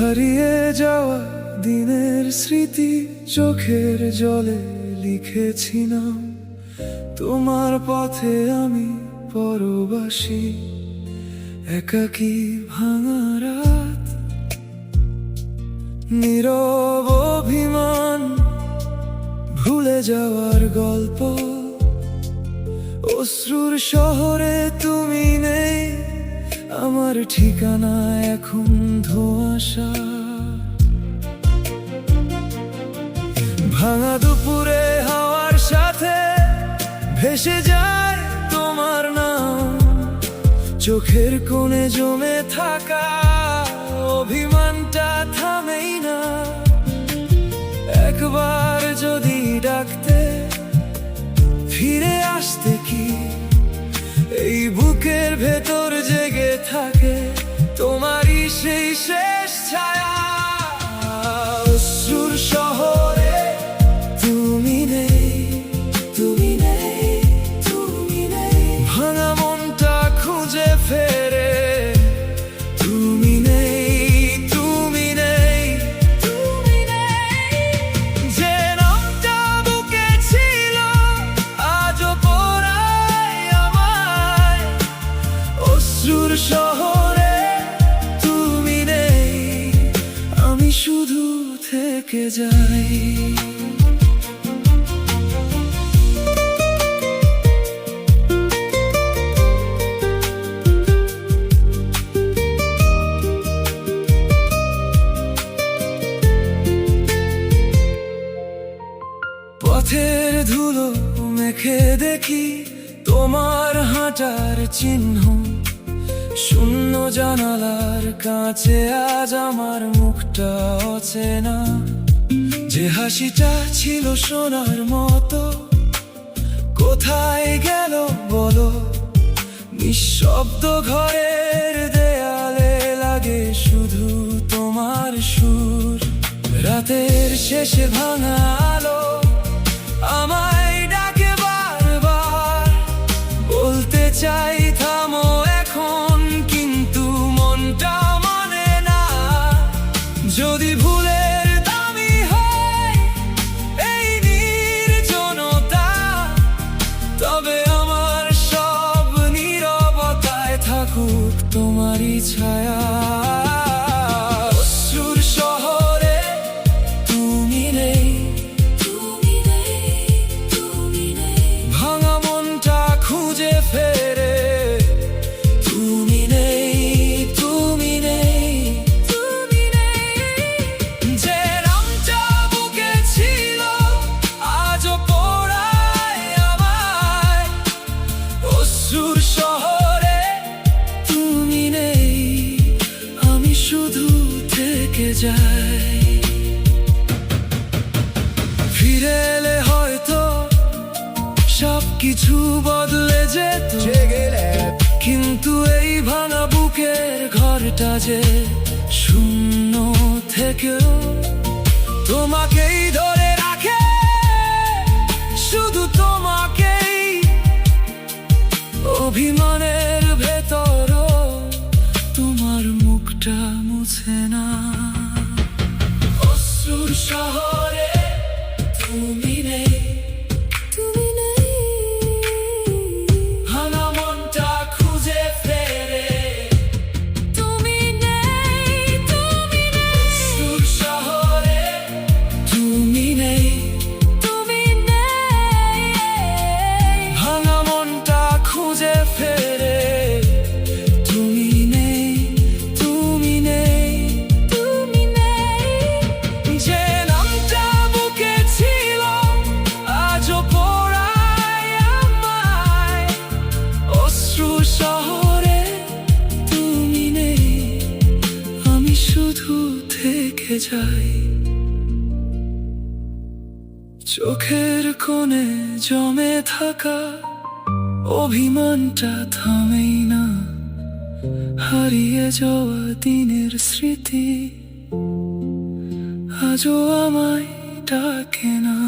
হারিয়ে যাওয়া দিনের স্মৃতি চোখের জলে লিখেছি নাম। তোমার পথে আমি পরবাসী, একাকী ভাঙা রাত, নীরব অভিমান, ভুলে যাওয়ার গল্প। অশ্রুর শহরে তুমি নেই, আমার ঠিকানা এখন ধোঁয়াশা। ভাঙা দুপুরে হাওয়ার সাথে ভেসে যায় তোমার নাম। চোখের কোণে জমে থাকা অভিমানটা থামেই না। একবার যদি ডাকতে ফিরে আসতে কি, এই বুকের ভেতর জেগে থাকে তোমারই সেই শেষ ছায়া। অশ্রুর শহরে তুমি নেই, তুমি নেই, তুমি নেই। ভাঙা মনটা খুঁজে ফেরে, তুমি নেই, তুমি নেই, তুমি নেই। যে নামটা বুকে ছিল আজও পড়ায় আমায়। অশ্রুর শহরে তুমি নেই, আমি শুধু থেকে যাই। পথের ধুলো মেখে দেখি তোমার হাঁটার চিহ্ন। শূন্য জানালার কাছে আজ আমার মুখটা অচেনা। যে হাসিটা ছিল সোনার মতো কোথায় গেল বলো? নিঃশব্দ ঘরের দেয়ালে লাগে শুধু তোমার সুর। রাতের শেষে ভাঙা আলো আমায় ডাকে বারবার, বলতে চাই থামো এখন, কিন্তু মনটা মানে না। যদি ভুলের দামি হয় এই নির্জনতা, তবে আমার সব নীরবতায় থাকুক তোমারই ছায়া। অশ্রুর শহরে তুমি নেই, তুমি নেই, তুমি নেই। ভাঙা মনটা খুঁজে ফেরে, তুমি নেই, তুমি নেই, তুমি নেই। যে নামটা বুকে ছিল আজও পড়ায় আমায়। অশ্রুর শহরে তুমি নেই, আমি শুধু থেকে যাই। ফিরে এলে হয়তো সবকিছু বদলে যেত, কিন্তু এই ভাঙা বুকের ঘরটা যে শূন্য থেকেও তোমাকেই ধরে রাখে, শুধু তোমাকেই। অভিমানের ভেতরও তোমার মুখটা মুছে না। অশ্রুর শহরে তুমি নেই, তুমি নেই। ভাঙা মনটা খুঁজে ফেরে, তুমি নেই, তুমি নেই। অশ্রুর শহরে তুমি নেই, তুমি নেই। ভাঙা মনটা খুঁজে ফেরে, তুমি নেই, তুমি নেই, তুমি নেই। যে নামটা বুকে ছিল আজও পড়ায় আমায়। অশ্রুর শহরে তুমি নেই, আমি শুধু থেকে যাই। চোখের কোণে জমে থাকা অভিমানটা থামেই না। হারিয়ে যাওয়া দিনের স্মৃতি আজও আমায় ডাকে না।